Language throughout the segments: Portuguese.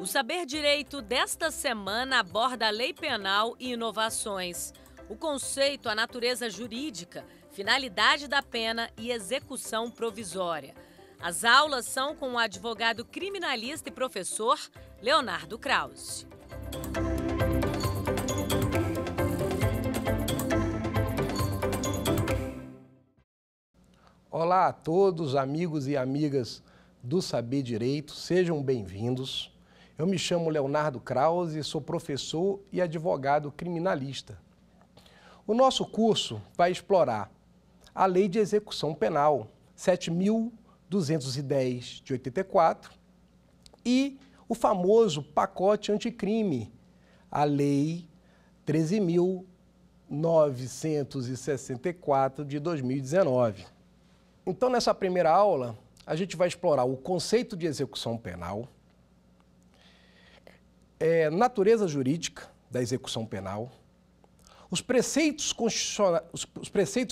Saber Direito desta semana aborda a lei penal e inovações. O conceito, a natureza jurídica, finalidade da pena e execução provisória. As aulas são com o advogado criminalista e professor Leonardo Krause. Olá a todos, amigos e amigas do Saber Direito, sejam bem-vindos. Eu me chamo Leonardo Krause, sou professor e advogado criminalista. O nosso curso vai explorar a Lei de Execução Penal 7.210 de 84 e o famoso pacote anticrime, a Lei 13.964 de 2019. Então, nessa primeira aula, a gente vai explorar o conceito de execução penal, natureza jurídica da execução penal, os preceitos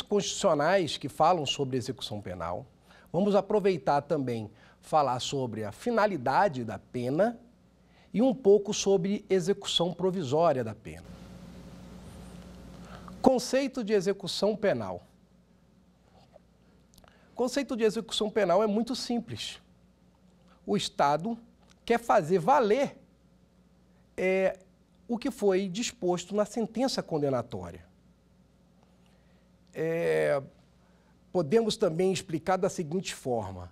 constitucionais que falam sobre execução penal. Vamos aproveitar também falar sobre a finalidade da pena e um pouco sobre execução provisória da pena. Conceito de execução penal. O conceito de execução penal é muito simples. O Estado quer fazer valer o que foi disposto na sentença condenatória. Podemos também explicar da seguinte forma,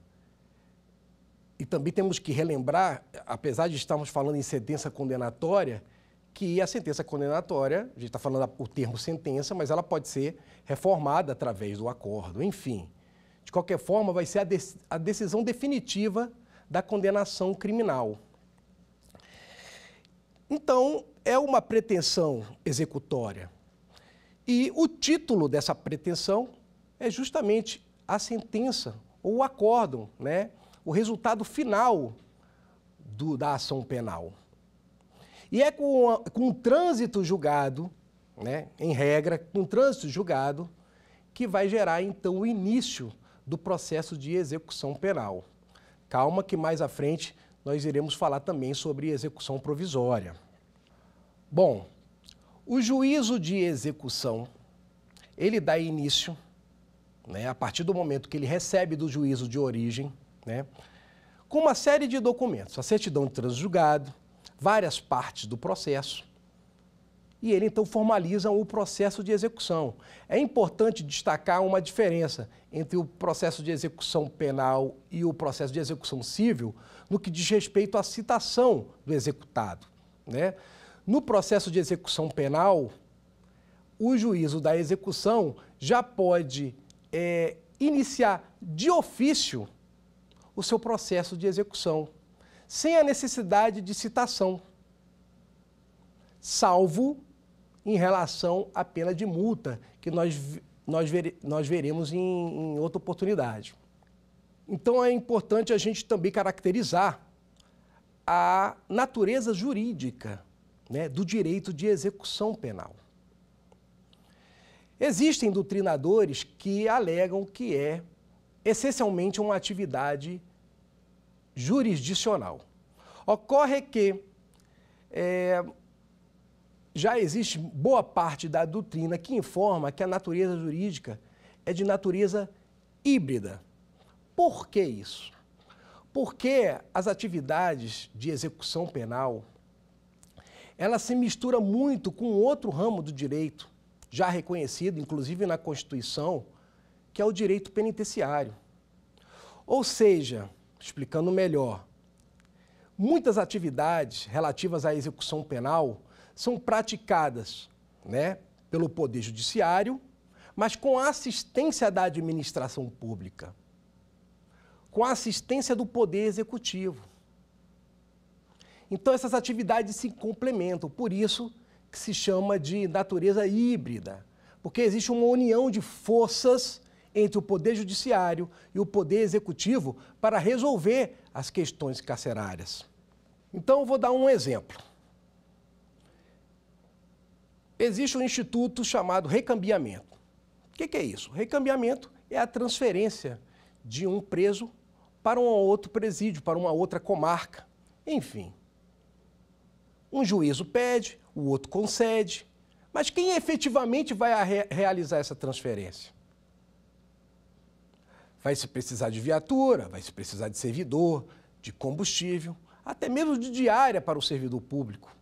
e também temos que relembrar, apesar de estarmos falando em sentença condenatória, que a sentença condenatória, a gente está falando o termo sentença, mas ela pode ser reformada através do acordo, enfim. De qualquer forma, vai ser a decisão definitiva da condenação criminal. Então, é uma pretensão executória. E o título dessa pretensão é justamente a sentença, ou o acórdão, né? O resultado final da ação penal. E é com o trânsito julgado, né? Em regra, com o trânsito julgado, que vai gerar, então, o início do processo de execução penal. Calma que mais à frente nós iremos falar também sobre execução provisória. Bom, o juízo de execução, ele dá início, né, a partir do momento que ele recebe do juízo de origem, né, com uma série de documentos, a certidão de trânsito julgado, várias partes do processo, e ele então formaliza o processo de execução. É importante destacar uma diferença entre o processo de execução penal e o processo de execução civil no que diz respeito à citação do executado, né? No processo de execução penal, o juízo da execução já pode iniciar de ofício o seu processo de execução, sem a necessidade de citação, salvo em relação à pena de multa, que nós veremos em outra oportunidade. Então, é importante a gente também caracterizar a natureza jurídica, né, do direito de execução penal. Existem doutrinadores que alegam que é essencialmente uma atividade jurisdicional. Ocorre que já existe boa parte da doutrina que informa que a natureza jurídica é de natureza híbrida. Por que isso? Porque as atividades de execução penal, ela se mistura muito com outro ramo do direito, já reconhecido, inclusive na Constituição, que é o direito penitenciário. Ou seja, explicando melhor, muitas atividades relativas à execução penal são praticadas, né, pelo Poder Judiciário, mas com a assistência da administração pública, com a assistência do Poder Executivo. Então, essas atividades se complementam, por isso que se chama de natureza híbrida, porque existe uma união de forças entre o Poder Judiciário e o Poder Executivo para resolver as questões carcerárias. Então, eu vou dar um exemplo. Existe um instituto chamado recambiamento. O que é isso? Recambiamento é a transferência de um preso para um outro presídio, para uma outra comarca, enfim. Um juízo pede, o outro concede, mas quem efetivamente vai realizar essa transferência? Vai se precisar de viatura, vai se precisar de servidor, de combustível, até mesmo de diária para o servidor público.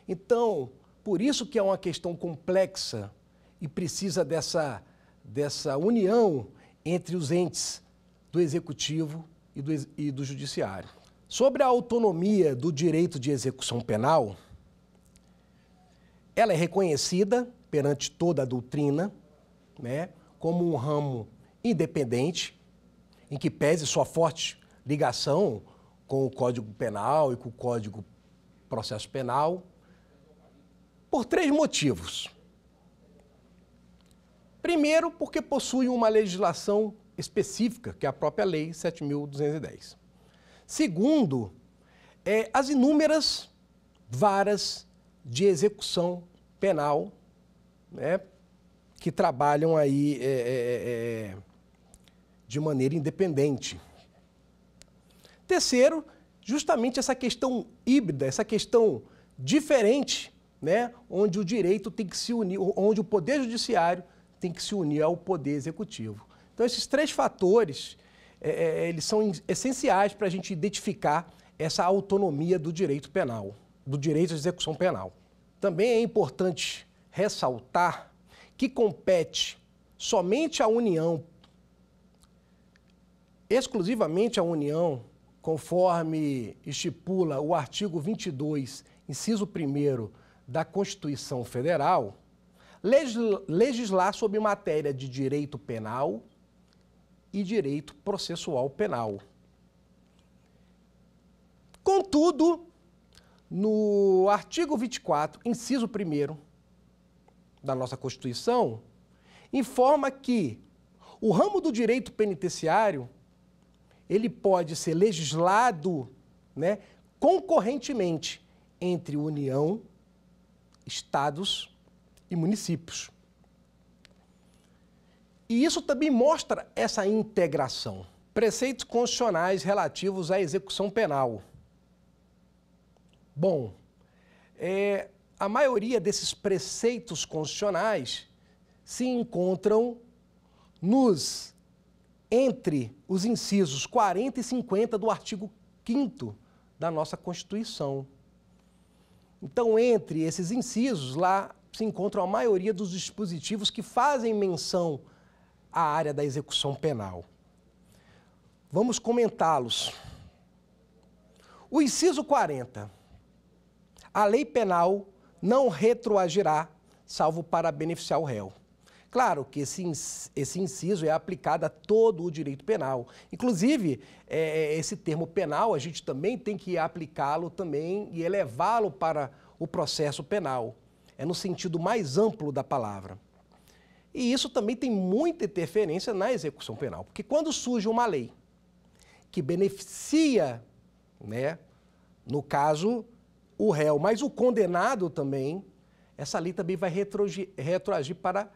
Então, por isso que é uma questão complexa e precisa dessa união entre os entes do Executivo e do Judiciário. Sobre a autonomia do direito de execução penal, ela é reconhecida perante toda a doutrina, né, como um ramo independente, em que pese sua forte ligação com o Código Penal e com o Código Processo Penal, por 3 motivos. Primeiro, porque possui uma legislação específica, que é a própria Lei 7.210. Segundo, as inúmeras varas de execução penal, né, que trabalham aí de maneira independente. Terceiro, justamente essa questão híbrida, essa questão diferente, né, onde o direito tem que se unir, onde o Poder Judiciário tem que se unir ao Poder Executivo. Então, esses 3 fatores, eles são essenciais para a gente identificar essa autonomia do direito penal, do direito de execução penal. Também é importante ressaltar que compete somente à União, exclusivamente à União, conforme estipula o artigo 22, inciso 1º da Constituição Federal, legislar sobre matéria de direito penal e direito processual penal. Contudo, no artigo 24, inciso 1º da nossa Constituição, informa que o ramo do direito penitenciário ele pode ser legislado, né, concorrentemente entre União, Estados e municípios. E isso também mostra essa integração. Preceitos constitucionais relativos à execução penal. Bom, a maioria desses preceitos constitucionais se encontram entre os incisos 40 e 50 do artigo 5º da nossa Constituição. Então, entre esses incisos, lá se encontra a maioria dos dispositivos que fazem menção à área da execução penal. Vamos comentá-los. O inciso 40. A lei penal não retroagirá, salvo para beneficiar o réu. Claro que esse inciso é aplicado a todo o direito penal. Inclusive, esse termo penal, a gente também tem que aplicá-lo também e elevá-lo para o processo penal. É no sentido mais amplo da palavra. E isso também tem muita interferência na execução penal. Porque quando surge uma lei que beneficia, né, no caso, o réu, mas o condenado também, essa lei também vai retroagir para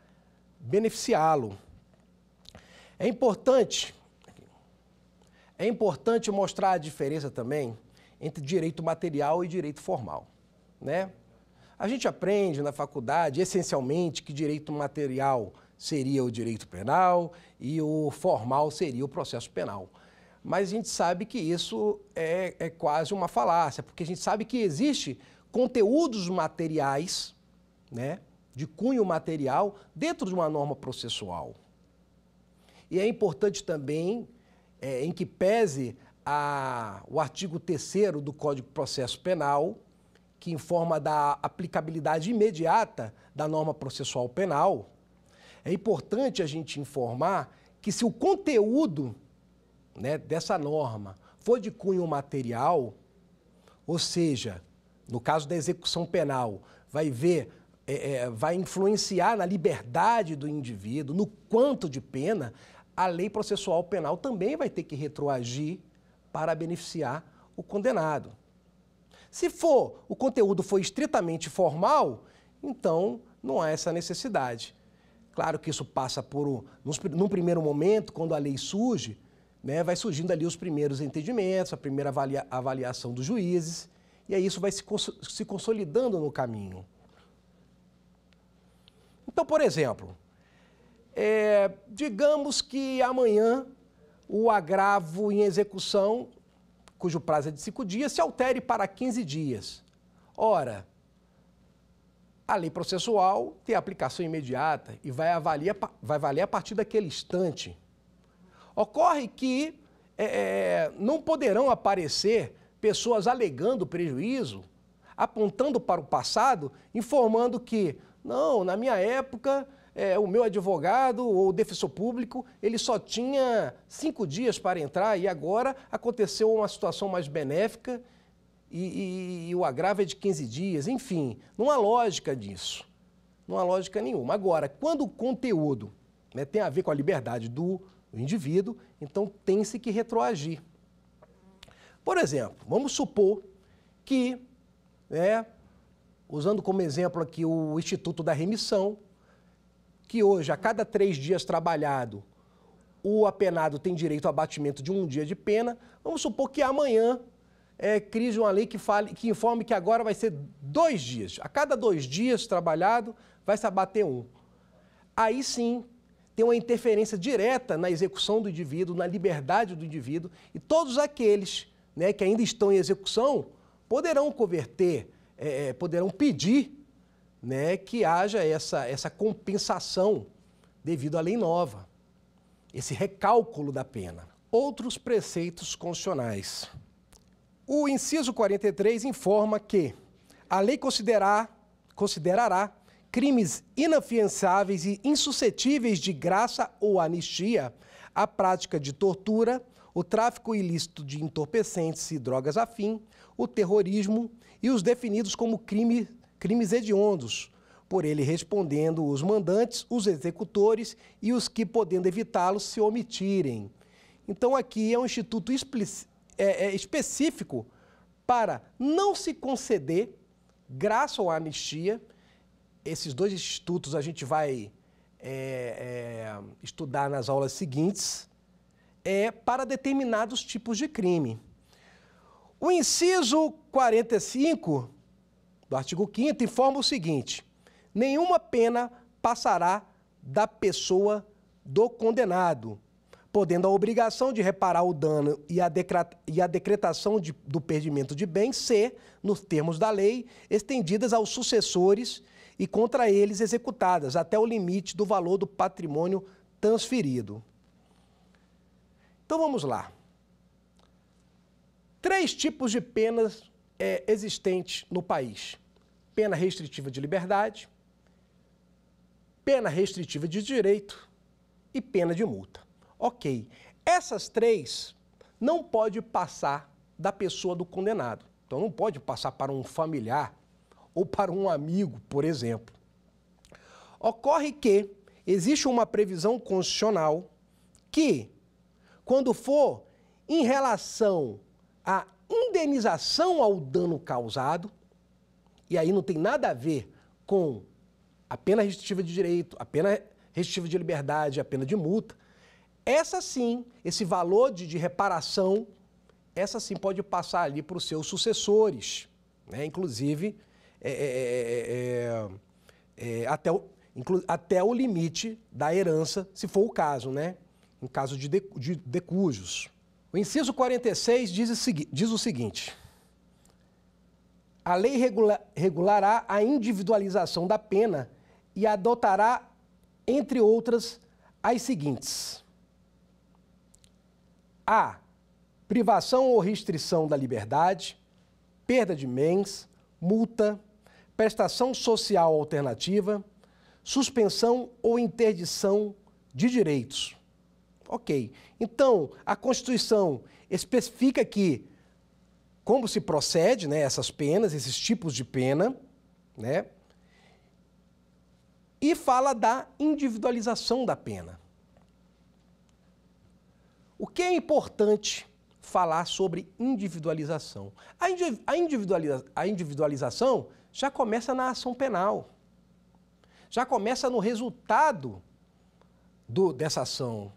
beneficiá-lo. É importante mostrar a diferença também entre direito material e direito formal, né? A gente aprende na faculdade, essencialmente, que direito material seria o direito penal e o formal seria o processo penal. Mas a gente sabe que isso é quase uma falácia, porque a gente sabe que existe conteúdos materiais, né, de cunho material dentro de uma norma processual. E é importante também, em que pese o artigo 3º do Código de Processo Penal, que informa da aplicabilidade imediata da norma processual penal, é importante a gente informar que se o conteúdo, né, dessa norma for de cunho material, ou seja, no caso da execução penal, vai influenciar na liberdade do indivíduo, no quanto de pena, a lei processual penal também vai ter que retroagir para beneficiar o condenado. Se o conteúdo for estritamente formal, então não há essa necessidade. Claro que isso passa num primeiro momento, quando a lei surge, né, vai surgindo ali os primeiros entendimentos, a primeira avaliação dos juízes, e aí isso vai se consolidando no caminho. Então, por exemplo, digamos que amanhã o agravo em execução, cujo prazo é de 5 dias, se altere para 15 dias. Ora, a lei processual tem aplicação imediata e vai valer a partir daquele instante. Ocorre que não poderão aparecer pessoas alegando prejuízo, apontando para o passado, informando que, não, na minha época, o meu advogado ou o defensor público, ele só tinha 5 dias para entrar e agora aconteceu uma situação mais benéfica e o agravo é de 15 dias. Enfim, não há lógica disso. Não há lógica nenhuma. Agora, quando o conteúdo, né, tem a ver com a liberdade do indivíduo, então tem-se que retroagir. Por exemplo, vamos supor que, usando como exemplo aqui o Instituto da Remissão, que hoje, a cada 3 dias trabalhado, o apenado tem direito ao abatimento de 1 dia de pena. Vamos supor que amanhã crie uma lei que informe que agora vai ser 2 dias. A cada 2 dias trabalhado, vai se abater 1. Aí sim, tem uma interferência direta na execução do indivíduo, na liberdade do indivíduo, e todos aqueles, né, que ainda estão em execução poderão converter, poderão pedir, né, que haja essa compensação devido à lei nova, esse recálculo da pena. Outros preceitos constitucionais. O inciso 43 informa que a lei considerará crimes inafiançáveis e insuscetíveis de graça ou anistia a prática de tortura, o tráfico ilícito de entorpecentes e drogas afim, o terrorismo e os definidos como crimes hediondos, por ele respondendo os mandantes, os executores e os que, podendo evitá-los, se omitirem. Então, aqui é um instituto específico para não se conceder graça ou anistia. Esses 2 institutos a gente vai estudar nas aulas seguintes, para determinados tipos de crime. O inciso 45 do artigo 5º informa o seguinte: nenhuma pena passará da pessoa do condenado, podendo a obrigação de reparar o dano e a decretação do perdimento de bens ser, nos termos da lei, estendidas aos sucessores e contra eles executadas até o limite do valor do patrimônio transferido. Então vamos lá. 3 tipos de penas existentes no país: pena restritiva de liberdade, pena restritiva de direito e pena de multa. Ok, essas 3 não pode passar da pessoa do condenado. Então não pode passar para um familiar ou para um amigo, por exemplo. Ocorre que existe uma previsão constitucional que, quando for em relação à indenização ao dano causado, e aí não tem nada a ver com a pena restritiva de direito, a pena restritiva de liberdade, a pena de multa, essa sim, esse valor de reparação, essa sim pode passar ali para os seus sucessores, né? Inclusive até o limite da herança, se for o caso, né? Em caso de decujos. O inciso 46 diz o seguinte: a lei regulará a individualização da pena e adotará, entre outras, as seguintes: a. privação ou restrição da liberdade, perda de bens, multa, prestação social alternativa, suspensão ou interdição de direitos. Ok. Então, a Constituição especifica aqui como se procede, né, essas penas, esses tipos de pena, né, e fala da individualização da pena. O que é importante falar sobre individualização? A individualização já começa na ação penal, já começa no resultado dessa ação,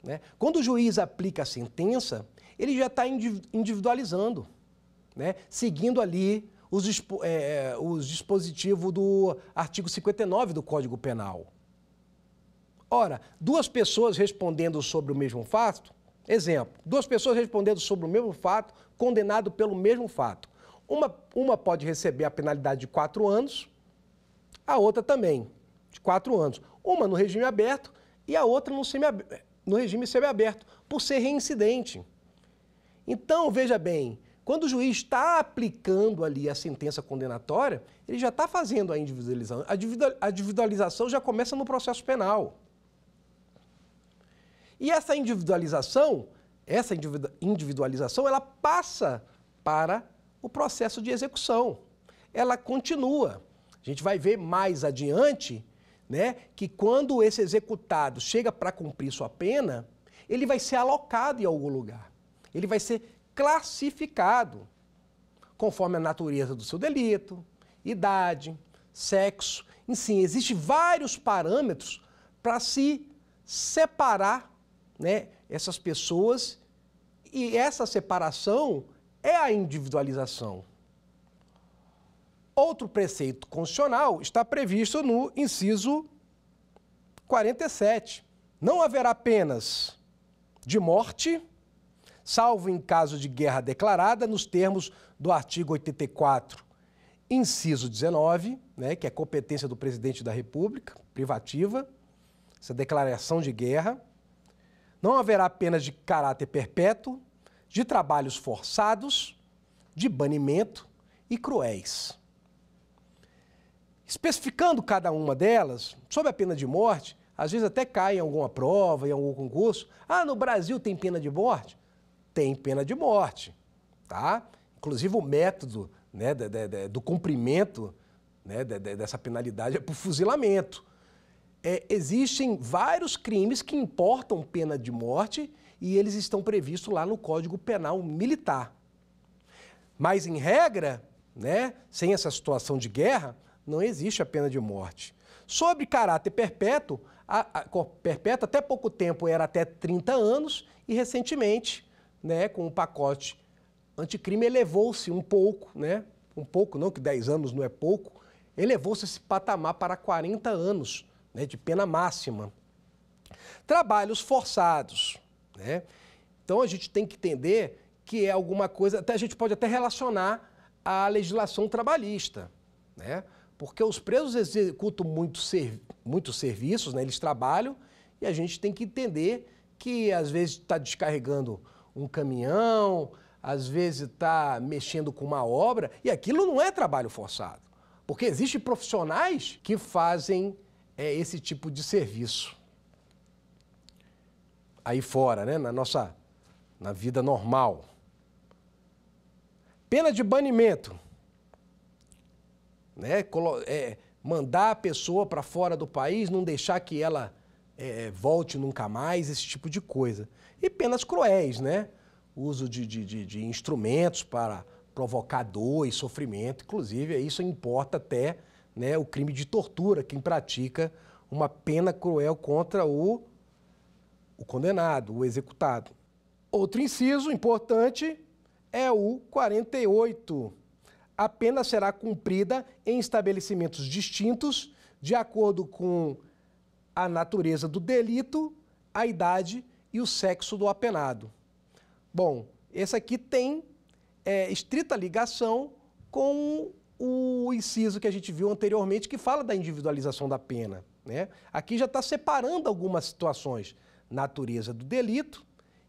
né? Quando o juiz aplica a sentença, ele já está individualizando, né, seguindo ali os dispositivos do artigo 59 do Código Penal. Ora, duas pessoas respondendo sobre o mesmo fato, exemplo, duas pessoas respondendo sobre o mesmo fato, condenado pelo mesmo fato. Uma pode receber a penalidade de 4 anos, a outra também, de 4 anos. Uma no regime aberto e a outra no regime semiaberto, por ser reincidente. Então, veja bem, quando o juiz está aplicando ali a sentença condenatória, ele já está fazendo a individualização. A individualização já começa no processo penal. E essa individualização, ela passa para o processo de execução. Ela continua. A gente vai ver mais adiante, né, que quando esse executado chega para cumprir sua pena, ele vai ser alocado em algum lugar. Ele vai ser classificado conforme a natureza do seu delito, idade, sexo. Enfim, existem vários parâmetros para se separar, né, essas pessoas, e essa separação é a individualização. Outro preceito constitucional está previsto no inciso 47. Não haverá penas de morte, salvo em caso de guerra declarada, nos termos do artigo 84, inciso 19, né, que é competência do presidente da República, privativa, essa declaração de guerra. Não haverá penas de caráter perpétuo, de trabalhos forçados, de banimento e cruéis. Especificando cada uma delas, sob a pena de morte, às vezes até cai em alguma prova, em algum concurso. Ah, no Brasil tem pena de morte? Tem pena de morte, tá? Inclusive o método, né, do cumprimento, né, dessa penalidade é por fuzilamento. Existem vários crimes que importam pena de morte e eles estão previstos lá no Código Penal Militar. Mas, em regra, né, sem essa situação de guerra, não existe a pena de morte. Sobre caráter perpétuo, perpétuo até pouco tempo era até 30 anos e recentemente, né, com o pacote anticrime, elevou-se um pouco, né, um pouco não, que 10 anos não é pouco, elevou-se esse patamar para 40 anos, né, de pena máxima. Trabalhos forçados, né? Então a gente tem que entender que é alguma coisa, até a gente pode até relacionar à legislação trabalhista, né? Porque os presos executam muitos serviços, né? Eles trabalham e a gente tem que entender que às vezes está descarregando um caminhão, às vezes está mexendo com uma obra, e aquilo não é trabalho forçado, porque existem profissionais que fazem esse tipo de serviço aí fora, né? Na vida normal. Pena de banimento, né? Mandar a pessoa para fora do país, não deixar que ela volte nunca mais, esse tipo de coisa. E penas cruéis, né? Uso de instrumentos para provocar dor e sofrimento, inclusive isso importa até, né, o crime de tortura, quem pratica uma pena cruel contra o condenado, o executado. Outro inciso importante é o 48. A pena será cumprida em estabelecimentos distintos, de acordo com a natureza do delito, a idade e o sexo do apenado. Bom, esse aqui tem estrita ligação com o inciso que a gente viu anteriormente, que fala da individualização da pena, né? Aqui já está separando algumas situações: natureza do delito,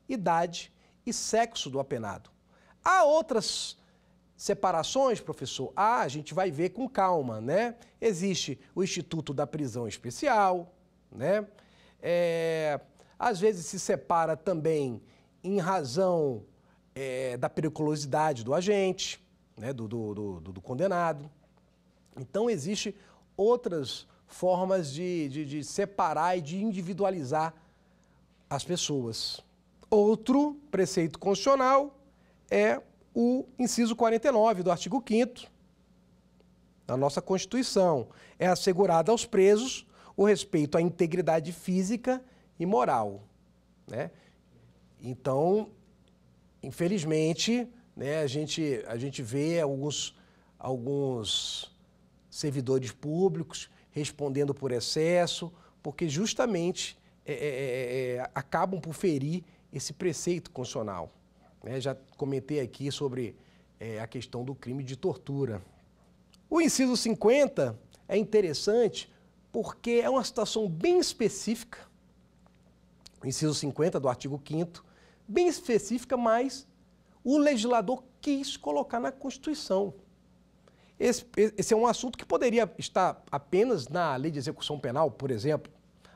idade e sexo do apenado. Há outras separações, professor? A gente vai ver com calma, né? Existe o Instituto da Prisão Especial, né? Às vezes se separa também em razão da periculosidade do agente, né, do condenado. Então, existem outras formas de separar e de individualizar as pessoas. Outro preceito constitucional é o inciso 49 do artigo 5º da nossa Constituição. É assegurado aos presos o respeito à integridade física e moral, né? Então, infelizmente, né, a gente vê alguns servidores públicos respondendo por excesso, porque justamente acabam por ferir esse preceito constitucional. Né? Já comentei aqui sobre a questão do crime de tortura. O inciso 50 é interessante porque é uma situação bem específica, o inciso 50 do artigo 5º, bem específica, mas o legislador quis colocar na Constituição. Esse é um assunto que poderia estar apenas na Lei de Execução Penal, por exemplo,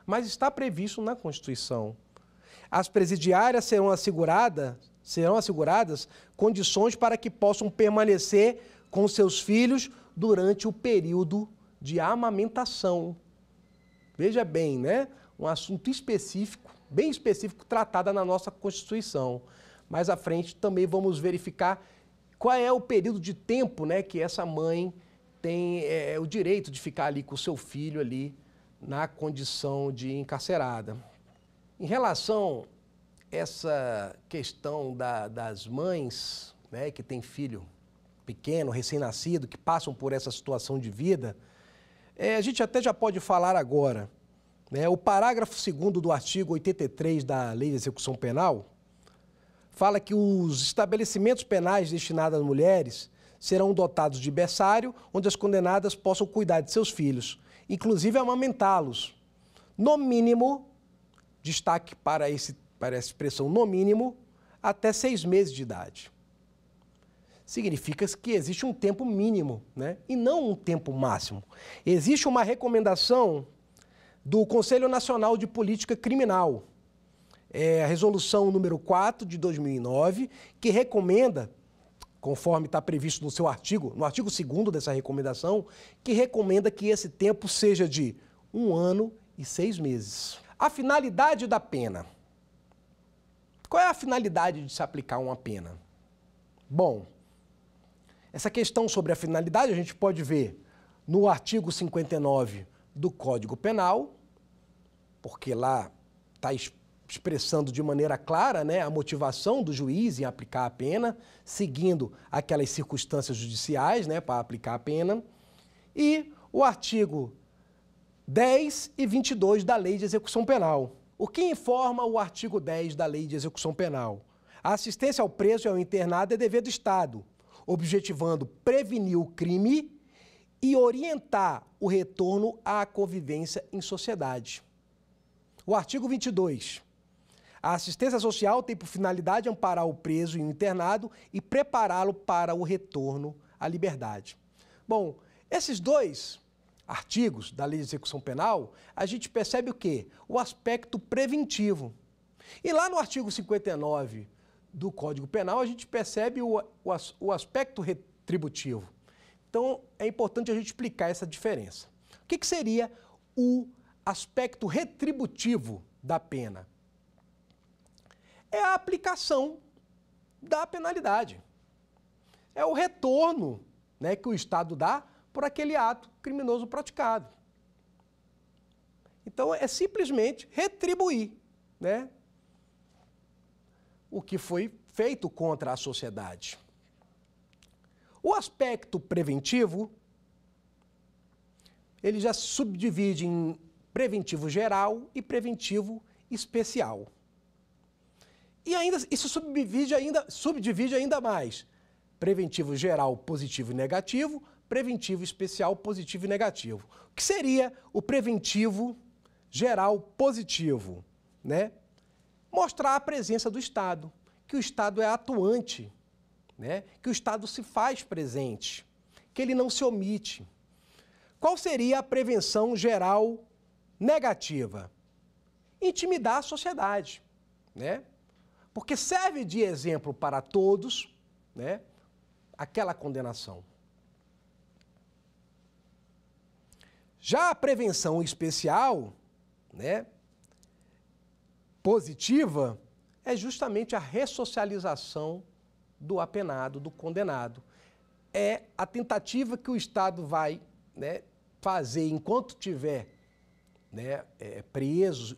mas está previsto na Constituição. As presidiárias serão asseguradas condições para que possam permanecer com seus filhos durante o período de amamentação. Veja bem, né? Um assunto específico, bem específico, tratado na nossa Constituição. Mais à frente também vamos verificar qual é o período de tempo, né, que essa mãe tem o direito de ficar ali com o seu filho ali na condição de encarcerada. Em relação a essa questão das mães, né, que têm filho pequeno, recém-nascido, que passam por essa situação de vida, a gente até já pode falar agora, né, o parágrafo 2º do artigo 83 da Lei de Execução Penal fala que os estabelecimentos penais destinados às mulheres serão dotados de berçário, onde as condenadas possam cuidar de seus filhos, inclusive amamentá-los. No mínimo, destaque para essa expressão no mínimo, até 6 meses de idade. Significa que existe um tempo mínimo, né? E não um tempo máximo. Existe uma recomendação do Conselho Nacional de Política Criminal, a resolução número 4 de 2009, que recomenda, conforme está previsto no artigo 2º dessa recomendação, que recomenda que esse tempo seja de 1 ano e 6 meses. A finalidade da pena. Qual é a finalidade de se aplicar uma pena? Bom, essa questão sobre a finalidade a gente pode ver no artigo 59 do Código Penal, porque lá está expressando de maneira clara, né, a motivação do juiz em aplicar a pena, seguindo aquelas circunstâncias judiciais, né, para aplicar a pena, e o artigo 10 e 22 da Lei de Execução Penal. O que informa o artigo 10 da Lei de Execução Penal? A assistência ao preso e ao internado é dever do Estado, objetivando prevenir o crime e orientar o retorno à convivência em sociedade. O artigo 22. A assistência social tem por finalidade amparar o preso e o internado e prepará-lo para o retorno à liberdade. Bom, esses dois artigos da Lei de Execução Penal, a gente percebe o quê? O aspecto preventivo. E lá no artigo 59 do Código Penal, a gente percebe o aspecto retributivo. Então, é importante a gente explicar essa diferença. O que seria o aspecto retributivo da pena? É a aplicação da penalidade. É o retorno, né, que o Estado dá por aquele ato criminoso praticado. Então, é simplesmente retribuir, né, o que foi feito contra a sociedade. O aspecto preventivo, ele já se subdivide em preventivo geral e preventivo especial. E ainda isso subdivide ainda mais. Preventivo geral, positivo e negativo, preventivo especial, positivo e negativo. O que seria o preventivo geral positivo, né? Mostrar a presença do Estado, que o Estado é atuante, né? Que o Estado se faz presente, que ele não se omite. Qual seria a prevenção geral negativa? Intimidar a sociedade, né? Porque serve de exemplo para todos, né, aquela condenação. Já a prevenção especial, né, positiva, é justamente a ressocialização do apenado, do condenado. É a tentativa que o Estado vai, né, fazer enquanto tiver, né, presos,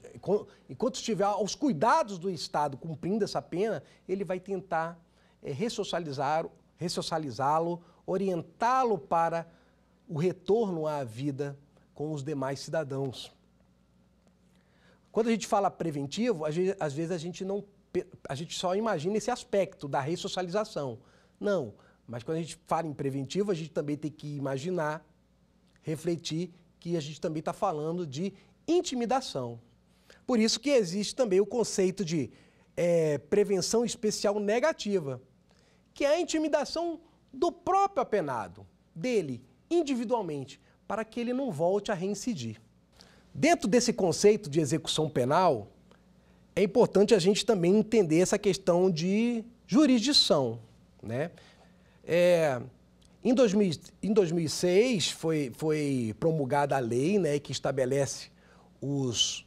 enquanto estiver aos cuidados do Estado cumprindo essa pena, ele vai tentar ressocializá-lo, orientá-lo para o retorno à vida com os demais cidadãos. Quando a gente fala preventivo, às vezes a gente só imagina esse aspecto da ressocialização. Não, mas quando a gente fala em preventivo, a gente também tem que imaginar, refletir que a gente também está falando de intimidação. Por isso que existe também o conceito de prevenção especial negativa, que é a intimidação do próprio apenado, dele, individualmente, para que ele não volte a reincidir. Dentro desse conceito de execução penal, é importante a gente também entender essa questão de jurisdição, né? Em 2006 foi promulgada a lei, né, que estabelece os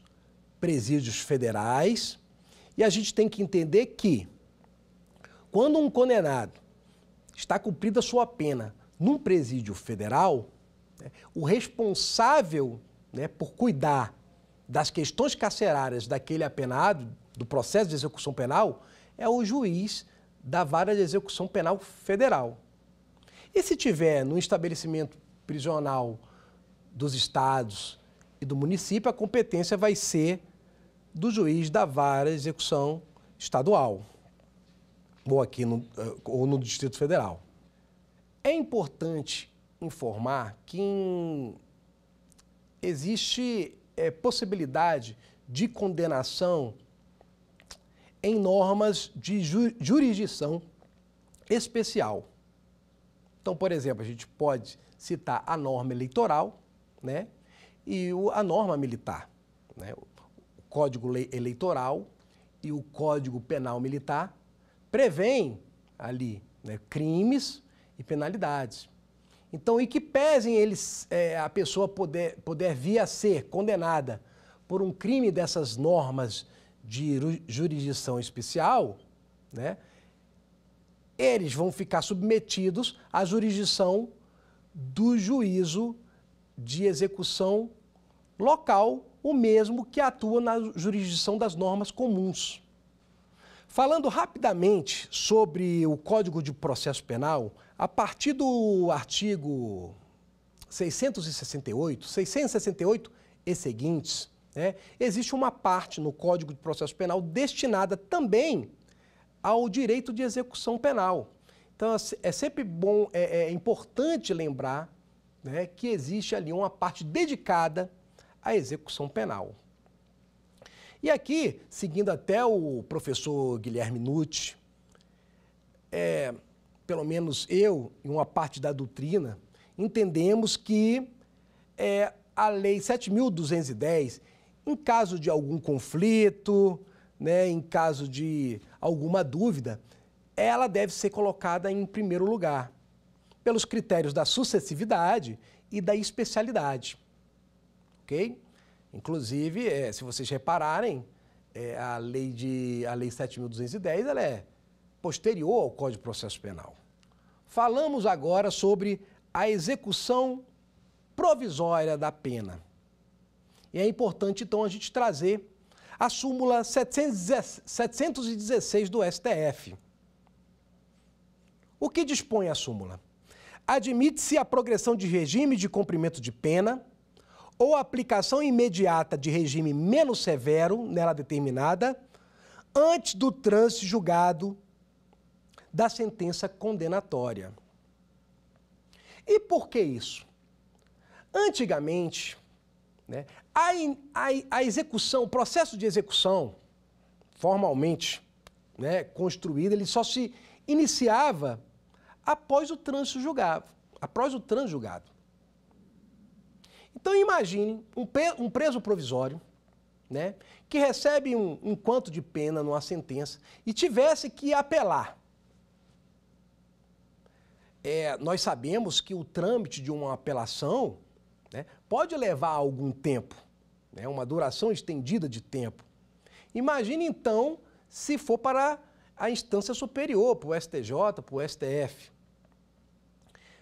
presídios federais, e a gente tem que entender que quando um condenado está cumprida a sua pena num presídio federal, né, o responsável, né, por cuidar das questões carcerárias daquele apenado, do processo de execução penal, é o juiz da Vara de Execução Penal Federal. E se tiver no estabelecimento prisional dos estados e do município, a competência vai ser do juiz da Vara de Execução Estadual, ou no Distrito Federal. É importante informar que existe possibilidade de condenação em normas de jurisdição especial. Então, por exemplo, a gente pode citar a norma eleitoral, né, e a norma militar, né, o Código Eleitoral e o Código Penal Militar prevêem ali, né, crimes e penalidades. Então, em que pesem eles, a pessoa poder vir a ser condenada por um crime dessas normas de jurisdição especial, né, eles vão ficar submetidos à jurisdição do juízo de execução local, o mesmo que atua na jurisdição das normas comuns. Falando rapidamente sobre o Código de Processo Penal, a partir do artigo 668 e seguintes, né, existe uma parte no Código de Processo Penal destinada também ao direito de execução penal. Então, é sempre bom, é importante lembrar, né, que existe ali uma parte dedicada à execução penal. E aqui, seguindo até o professor Guilherme Nucci, pelo menos eu e uma parte da doutrina, entendemos que a Lei 7.210, em caso de algum conflito, né, em caso de alguma dúvida, ela deve ser colocada em primeiro lugar, pelos critérios da sucessividade e da especialidade. Ok? Inclusive, se vocês repararem, a Lei 7.210 ela é posterior ao Código de Processo Penal. Falamos agora sobre a execução provisória da pena. E é importante, então, a gente trazer a súmula 716 do STF. O que dispõe a súmula? Admite-se a progressão de regime de cumprimento de pena ou a aplicação imediata de regime menos severo, nela determinada, antes do trânsito julgado da sentença condenatória. E por que isso? Antigamente, né, a execução, o processo de execução, formalmente, né, construído, ele só se iniciava após o trânsito julgado. Então, imagine um preso provisório, né, que recebe um quanto de pena numa sentença e tivesse que apelar. Nós sabemos que o trâmite de uma apelação, né, pode levar algum tempo, né, uma duração estendida de tempo. Imagine, então, se for para a instância superior, para o STJ, para o STF.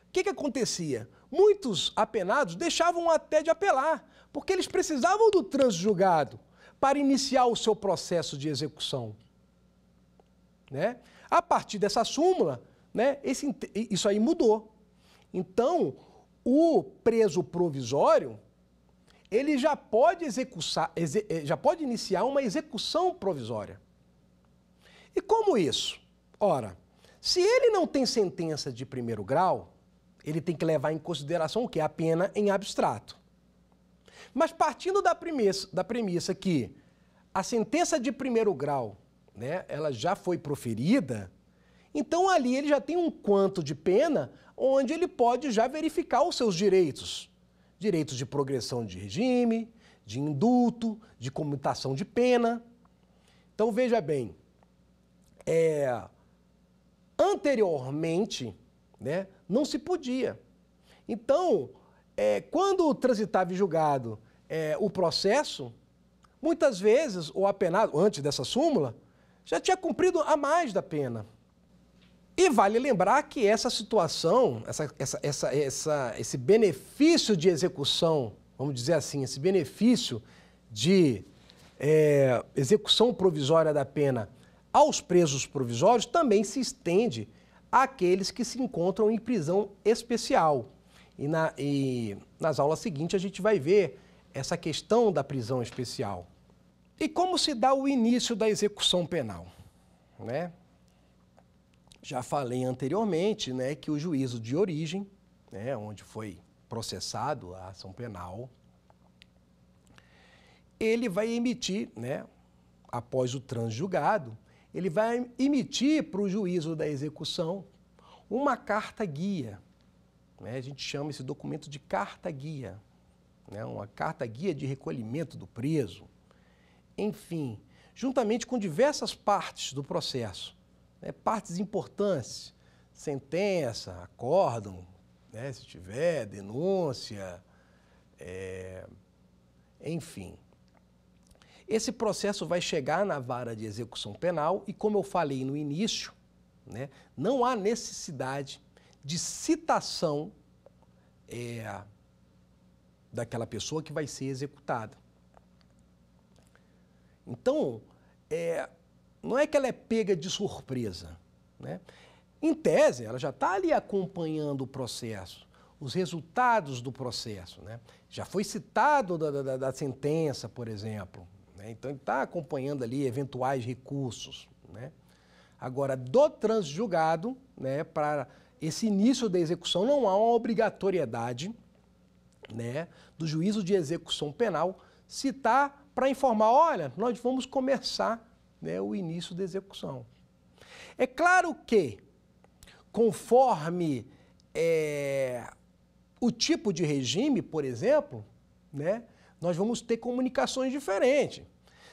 O que acontecia? Muitos apenados deixavam até de apelar, porque eles precisavam do trânsito julgado para iniciar o seu processo de execução, né? A partir dessa súmula, né, isso aí mudou. Então, o preso provisório, ele já pode iniciar uma execução provisória. E como isso? Ora, se ele não tem sentença de primeiro grau, ele tem que levar em consideração o quê? A pena em abstrato. Mas partindo da premissa que a sentença de primeiro grau, né, ela já foi proferida, então ali ele já tem um quanto de pena onde ele pode já verificar os seus direitos. Direitos de progressão de regime, de indulto, de comutação de pena. Então veja bem, anteriormente, né, não se podia. Então, quando transitava em julgado o processo, muitas vezes o apenado, antes dessa súmula, já tinha cumprido a mais da pena. E vale lembrar que essa situação, esse benefício de execução, vamos dizer assim, esse benefício de execução provisória da pena aos presos provisórios também se estende àqueles que se encontram em prisão especial. E nas aulas seguintes a gente vai ver essa questão da prisão especial. E como se dá o início da execução penal, né? Já falei anteriormente, né, que o juízo de origem, né, onde foi processado a ação penal, ele vai emitir, né, após o transjulgado, ele vai emitir para o juízo da execução uma carta-guia. Né, a gente chama esse documento de carta-guia, né, uma carta-guia de recolhimento do preso. Enfim, juntamente com diversas partes do processo. Partes importantes, sentença, acórdão, né, se tiver, denúncia, enfim. Esse processo vai chegar na vara de execução penal e, como eu falei no início, né, não há necessidade de citação daquela pessoa que vai ser executada. Então, não é que ela é pega de surpresa, né? Em tese, ela já está ali acompanhando o processo, os resultados do processo, né? Já foi citado da sentença, por exemplo, né? Então ele está acompanhando ali eventuais recursos, né? Agora, do transjulgado, né, para esse início da execução, não há uma obrigatoriedade, né, do juízo de execução penal citar para informar, olha, nós vamos começar, né, o início da execução. É claro que, conforme o tipo de regime, por exemplo, né, nós vamos ter comunicações diferentes.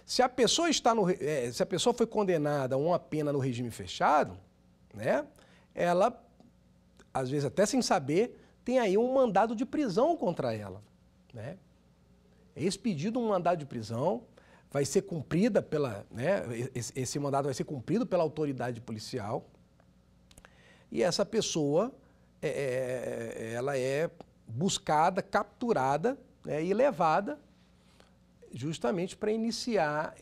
Se a pessoa se a pessoa foi condenada a uma pena no regime fechado, né, ela, às vezes até sem saber, tem aí um mandado de prisão contra ela, né? É expedido um mandado de prisão, vai ser cumprida né, esse mandado vai ser cumprido pela autoridade policial e essa pessoa, ela é buscada, capturada, né, e levada justamente para iniciar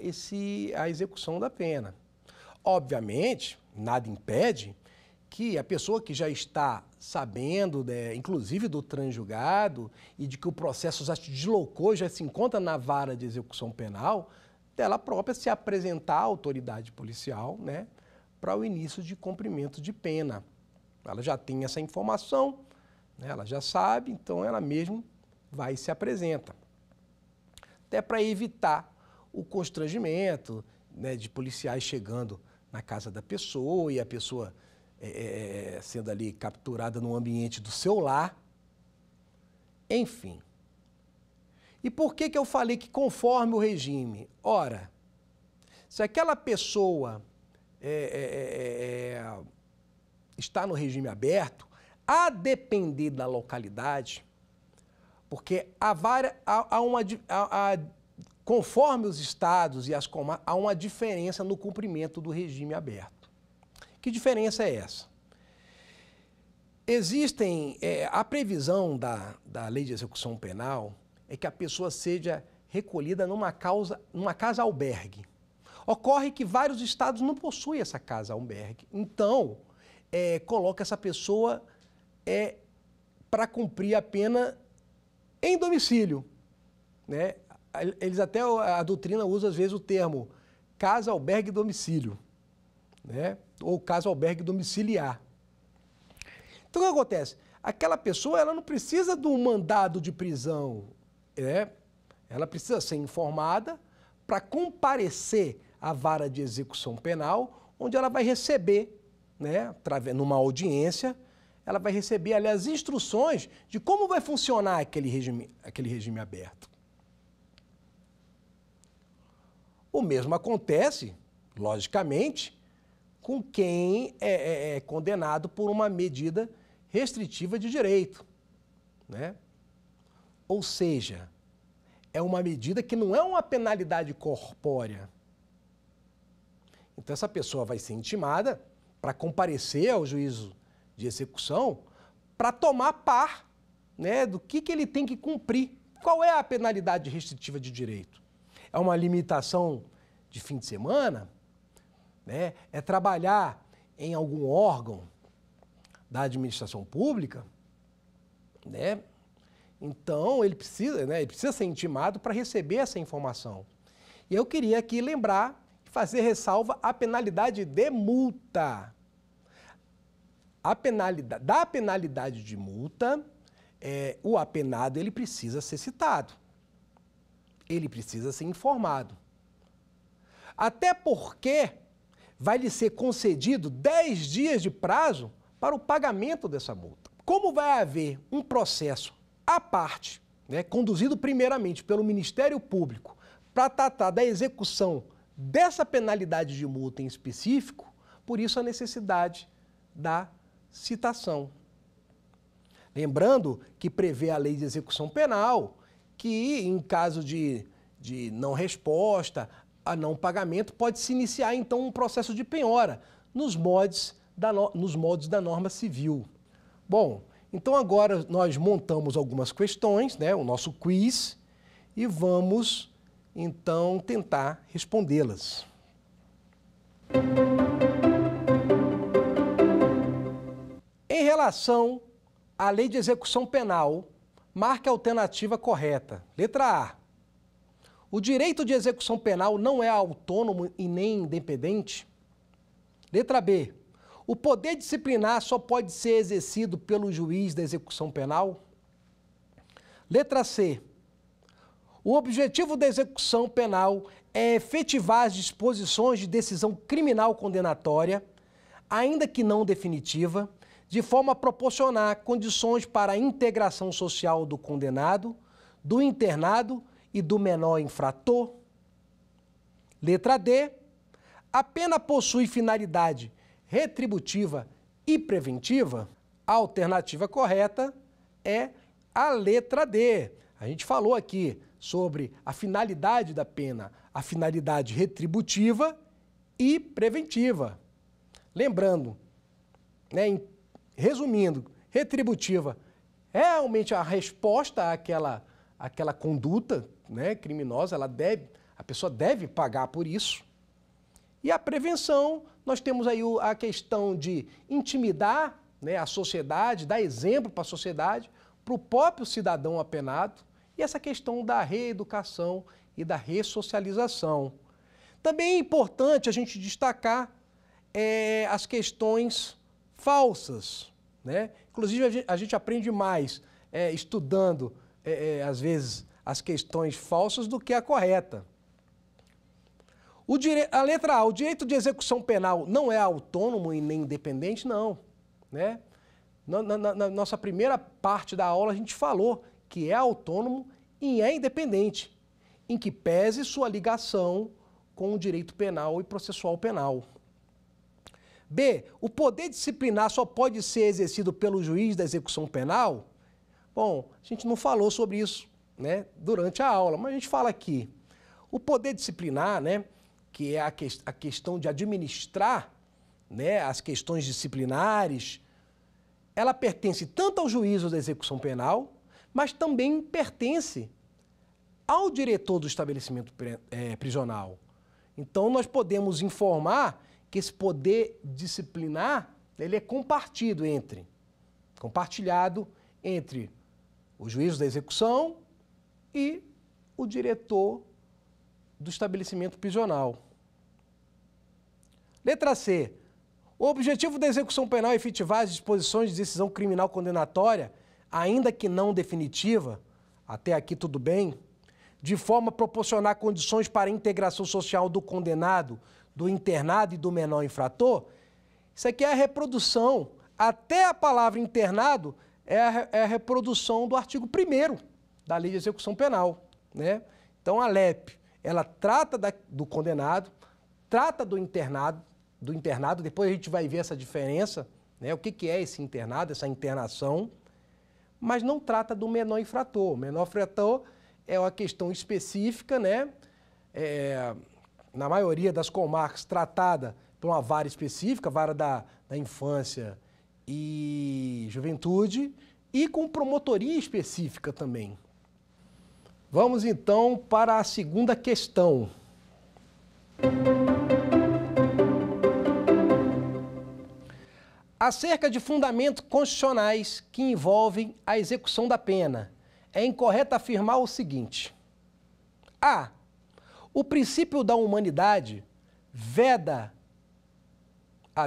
a execução da pena. Obviamente, nada impede que a pessoa que já está sabendo, inclusive do transjulgado, e de que o processo já se deslocou, já se encontra na vara de execução penal, dela própria se apresentar à autoridade policial, né, para o início de cumprimento de pena. Ela já tem essa informação, né, ela já sabe, então ela mesma vai e se apresenta. Até para evitar o constrangimento, né, de policiais chegando na casa da pessoa e a pessoa sendo ali capturada no ambiente do seu lar, enfim. E por que eu falei que conforme o regime? Ora, se aquela pessoa está no regime aberto, a depender da localidade, porque conforme os estados e as comarcas, há uma diferença no cumprimento do regime aberto. Que diferença é essa? A previsão da Lei de Execução Penal é que a pessoa seja recolhida numa casa albergue. Ocorre que vários estados não possuem essa casa-albergue. Então, coloca essa pessoa para cumprir a pena em domicílio, né? Eles até, a doutrina usa às vezes o termo casa-albergue domicílio, né? Ou casa-albergue domiciliar. Então, o que acontece? Aquela pessoa ela não precisa de um mandado de prisão, ela precisa ser informada para comparecer à vara de execução penal, onde ela vai receber, né, numa audiência, ela vai receber ali as instruções de como vai funcionar aquele regime aberto. O mesmo acontece, logicamente, com quem é condenado por uma medida restritiva de direito, né? Ou seja, é uma medida que não é uma penalidade corpórea. Então, essa pessoa vai ser intimada para comparecer ao juízo de execução para tomar par, né, do que ele tem que cumprir. Qual é a penalidade restritiva de direito? É uma limitação de fim de semana? Né? É trabalhar em algum órgão da administração pública? Né? Então, ele precisa ser intimado para receber essa informação. E eu queria aqui lembrar, fazer ressalva à penalidade de multa. Da penalidade de multa, o apenado ele precisa ser citado. Ele precisa ser informado. Até porque vai lhe ser concedido 10 dias de prazo para o pagamento dessa multa. Como vai haver um processo à parte, né, conduzido primeiramente pelo Ministério Público, para tratar da execução dessa penalidade de multa em específico, por isso a necessidade da citação. Lembrando que prevê a Lei de Execução Penal que, em caso de não resposta, a não pagamento, pode-se iniciar, então, um processo de penhora nos modos da norma civil. Bom, então agora nós montamos algumas questões, né, o nosso quiz, e vamos, então, tentar respondê-las. Em relação à Lei de Execução Penal, marque a alternativa correta. Letra A. O direito de execução penal não é autônomo e nem independente. Letra B. O poder disciplinar só pode ser exercido pelo juiz da execução penal. Letra C. O objetivo da execução penal é efetivar as disposições de decisão criminal condenatória, ainda que não definitiva, de forma a proporcionar condições para a integração social do condenado, do internado e do menor infrator. Letra D. A pena possui finalidade retributiva e preventiva? A alternativa correta é a letra D. A gente falou aqui sobre a finalidade da pena, a finalidade retributiva e preventiva. Lembrando, né, resumindo, retributiva é realmente a resposta àquela conduta, né, criminosa, a pessoa deve pagar por isso. E a prevenção, nós temos aí a questão de intimidar, né, a sociedade, dar exemplo para a sociedade, para o próprio cidadão apenado, e essa questão da reeducação e da ressocialização. Também é importante a gente destacar as questões falsas, né? Inclusive, a gente aprende mais estudando, às vezes, as questões falsas do que a correta. A letra A, o direito de execução penal não é autônomo e nem independente? Não, né? Na nossa primeira parte da aula, a gente falou que é autônomo e é independente, em que pese sua ligação com o direito penal e processual penal. B, o poder disciplinar só pode ser exercido pelo juiz da execução penal? Bom, a gente não falou sobre isso, né, durante a aula, mas a gente fala aqui. O poder disciplinar, né, que é a questão de administrar, né, as questões disciplinares, ela pertence tanto ao juízo da execução penal, mas também pertence ao diretor do estabelecimento prisional. Então, nós podemos informar que esse poder disciplinar, ele é compartilhado entre o juiz da execução e o diretor do estabelecimento prisional. Letra C. O objetivo da execução penal é efetivar as disposições de decisão criminal condenatória, ainda que não definitiva, até aqui tudo bem, de forma a proporcionar condições para a integração social do condenado, do internado e do menor infrator. Isso aqui é a reprodução, até a palavra internado é a reprodução do artigo 1º da Lei de Execução Penal, né? Então, a LEP, ela trata do condenado, trata do internado, depois a gente vai ver essa diferença, né? O que é esse internado, essa internação, mas não trata do menor infrator. O menor infrator é uma questão específica, né? Na maioria das comarcas, tratada por uma vara específica, vara da infância e juventude, e com promotoria específica também. Vamos então para a segunda questão. Acerca de fundamentos constitucionais que envolvem a execução da pena, é incorreto afirmar o seguinte: A. O princípio da humanidade veda...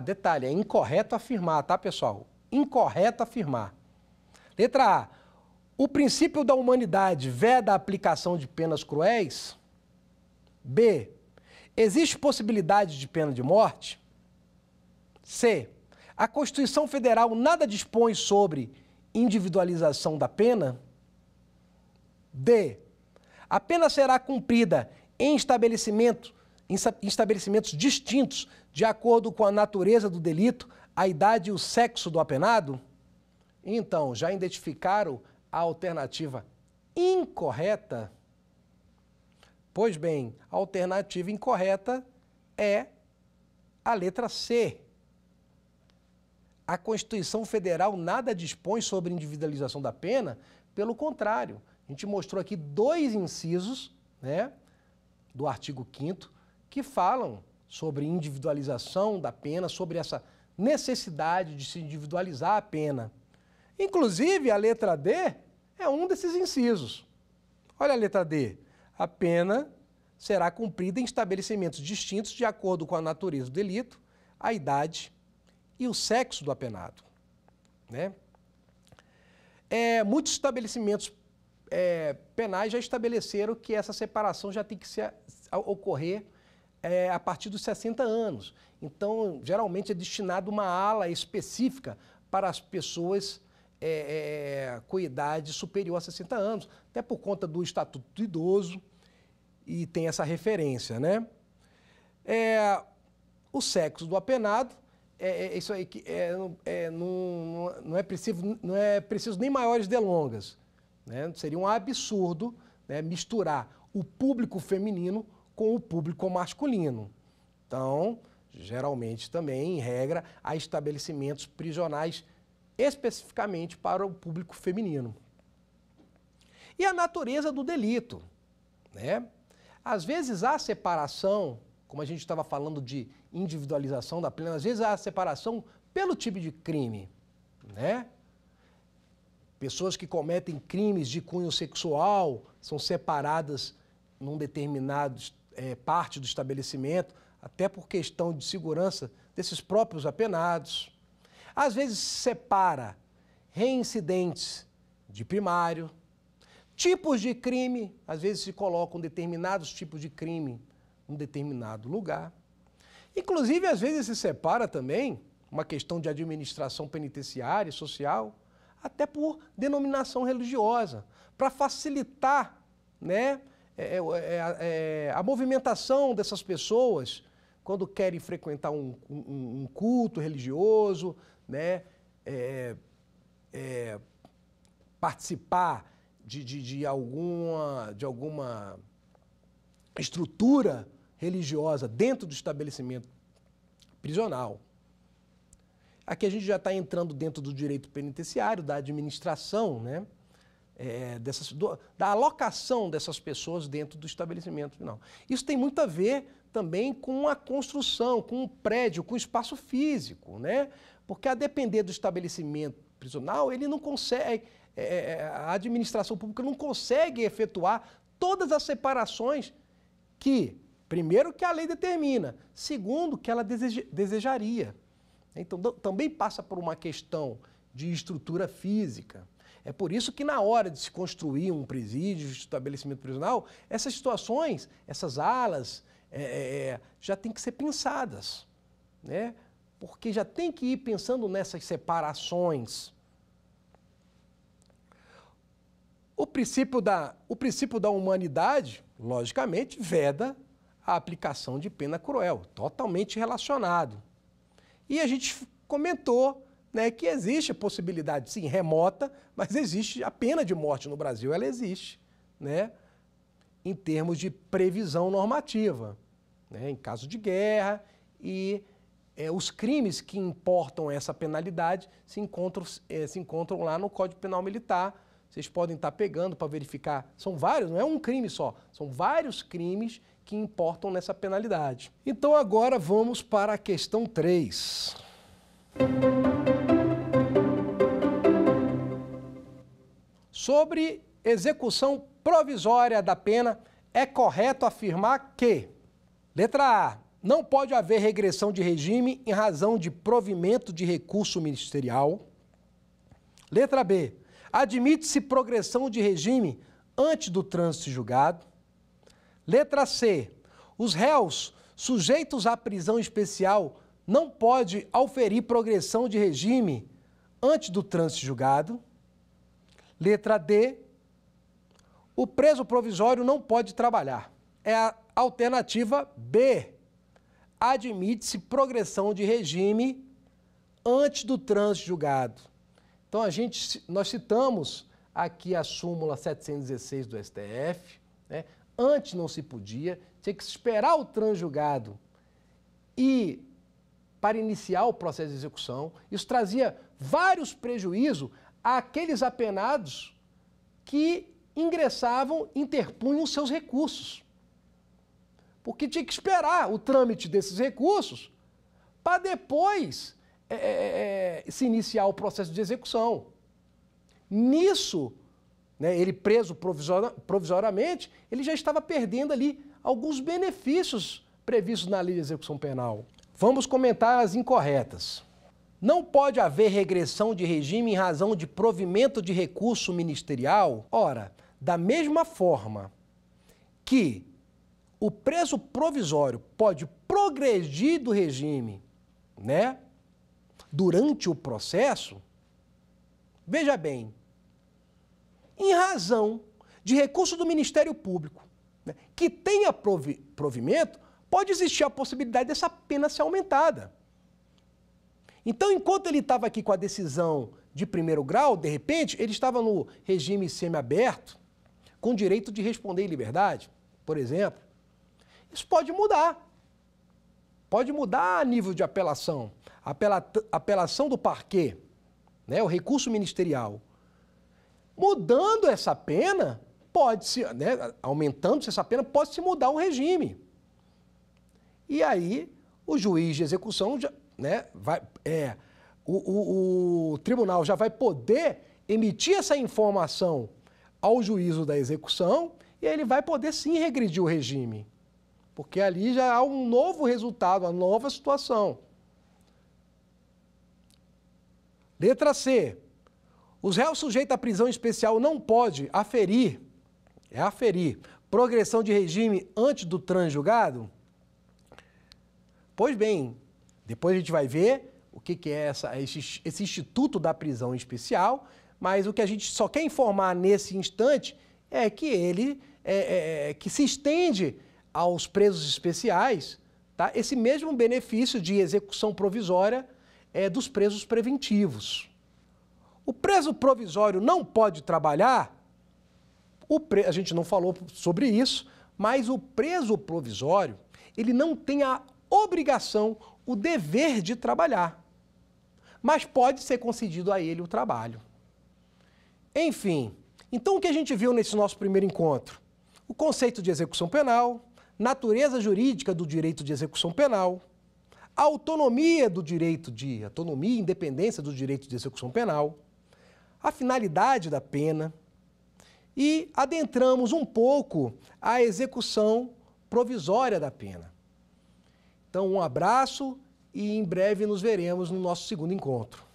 detalhe, é incorreto afirmar, tá, pessoal? Incorreto afirmar. Letra A. O princípio da humanidade veda a aplicação de penas cruéis? B. Existe possibilidade de pena de morte? C. A Constituição Federal nada dispõe sobre individualização da pena? D. A pena será cumprida em estabelecimentos distintos de acordo com a natureza do delito, a idade e o sexo do apenado? Então, já identificaram a alternativa incorreta? Pois bem, a alternativa incorreta é a letra C. A Constituição Federal nada dispõe sobre individualização da pena, pelo contrário. A gente mostrou aqui 2 incisos, né, do artigo 5º, que falam sobre individualização da pena, sobre essa necessidade de se individualizar a pena. Inclusive, a letra D é um desses incisos. Olha a letra D. A pena será cumprida em estabelecimentos distintos de acordo com a natureza do delito, a idade e o sexo do apenado, né? Muitos estabelecimentos penais já estabeleceram que essa separação já tem que ocorrer a partir dos 60 anos. Então, geralmente é destinado uma ala específica para as pessoas com idade superior a 60 anos, até por conta do Estatuto do Idoso, e tem essa referência, né? O sexo do apenado, isso aí que não é preciso nem maiores delongas, né? Seria um absurdo, né, misturar o público feminino com o público masculino. Então, geralmente também, em regra, há estabelecimentos prisionais especificamente para o público feminino. E a natureza do delito, né? Às vezes há separação, como a gente estava falando de individualização da pena, às vezes há separação pelo tipo de crime, né? Pessoas que cometem crimes de cunho sexual são separadas num determinado parte do estabelecimento, até por questão de segurança desses próprios apenados. Às vezes se separa reincidentes de primário, tipos de crime, às vezes se colocam determinados tipos de crime em um determinado lugar. Inclusive, às vezes se separa também uma questão de administração penitenciária e social, até por denominação religiosa, para facilitar, né, a movimentação dessas pessoas quando querem frequentar um culto religioso, né, participar de alguma estrutura religiosa dentro do estabelecimento prisional. Aqui a gente já está entrando dentro do direito penitenciário, da administração, né, da alocação dessas pessoas dentro do estabelecimento penal. Isso tem muito a ver também com a construção, com o prédio, com o espaço físico, né? Porque a depender do estabelecimento prisional, ele não consegue, a administração pública não consegue efetuar todas as separações que, primeiro, que a lei determina, segundo, que ela desejaria. Então, também passa por uma questão de estrutura física. É por isso que na hora de se construir um presídio, um estabelecimento prisional, essas situações, essas alas, já tem que ser pensadas, né? Porque já tem que ir pensando nessas separações. O princípio da humanidade, logicamente, veda a aplicação de pena cruel, totalmente relacionado. E a gente comentou, né, que existe a possibilidade, sim, remota, mas existe a pena de morte no Brasil, ela existe, né, em termos de previsão normativa, né, em caso de guerra, e os crimes que importam essa penalidade se encontram lá no Código Penal Militar. Vocês podem estar pegando para verificar, são vários, não é um crime só, são vários crimes que importam nessa penalidade. Então agora vamos para a questão 3. Sobre execução provisória da pena, é correto afirmar que, letra A, não pode haver regressão de regime em razão de provimento de recurso ministerial. Letra B, admite-se progressão de regime antes do trânsito julgado. Letra C, os réus sujeitos à prisão especial não pode auferir progressão de regime antes do trânsito julgado. Letra D, o preso provisório não pode trabalhar. É a alternativa B, admite-se progressão de regime antes do trânsito julgado. Então, nós citamos aqui a súmula 716 do STF, né? Antes não se podia, tinha que esperar o transjulgado e para iniciar o processo de execução. Isso trazia vários prejuízos àqueles apenados que ingressavam, interpunham seus recursos. Porque tinha que esperar o trâmite desses recursos para depois se iniciar o processo de execução. Nisso, né, ele preso provisoriamente, ele já estava perdendo ali alguns benefícios previstos na lei de execução penal. Vamos comentar as incorretas. Não pode haver regressão de regime em razão de provimento de recurso ministerial? Ora, da mesma forma que o preso provisório pode progredir do regime, né, durante o processo, veja bem, em razão de recurso do Ministério Público, né, que tenha provimento, pode existir a possibilidade dessa pena ser aumentada. Então, enquanto ele estava aqui com a decisão de primeiro grau, de repente, ele estava no regime semiaberto, com direito de responder em liberdade, por exemplo. Isso pode mudar. Pode mudar a nível de apelação. Apelação do parquê, né, o recurso ministerial. Mudando essa pena, pode-se, né, aumentando-se essa pena, pode-se mudar o regime. E aí, o juiz de execução, né, o tribunal já vai poder emitir essa informação ao juízo da execução e ele vai poder sim regredir o regime. Porque ali já há um novo resultado, uma nova situação. Letra C. Os réus sujeitos à prisão especial não pode aferir progressão de regime antes do transjulgado? Pois bem, depois a gente vai ver o que é esse instituto da prisão especial, mas o que a gente só quer informar nesse instante é que ele que se estende aos presos especiais, tá? Esse mesmo benefício de execução provisória dos presos preventivos. O preso provisório não pode trabalhar, a gente não falou sobre isso, mas o preso provisório, ele não tem a obrigação, o dever de trabalhar, mas pode ser concedido a ele o trabalho. Enfim, Então, o que a gente viu nesse nosso primeiro encontro? O conceito de execução penal, natureza jurídica do direito de execução penal, a autonomia e independência do direito de execução penal, a finalidade da pena e adentramos um pouco a execução provisória da pena. Então, um abraço e em breve nos veremos no nosso segundo encontro.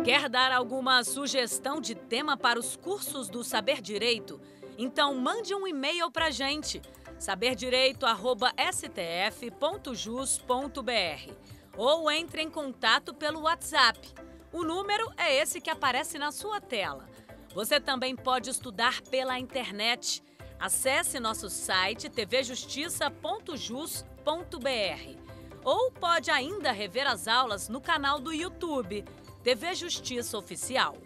Quer dar alguma sugestão de tema para os cursos do Saber Direito? Então mande um e-mail para a gente, saberdireito@stf.jus.br, ou entre em contato pelo WhatsApp. O número é esse que aparece na sua tela. Você também pode estudar pela internet. Acesse nosso site tvjustiça.jus.br, ou pode ainda rever as aulas no canal do YouTube TV Justiça Oficial.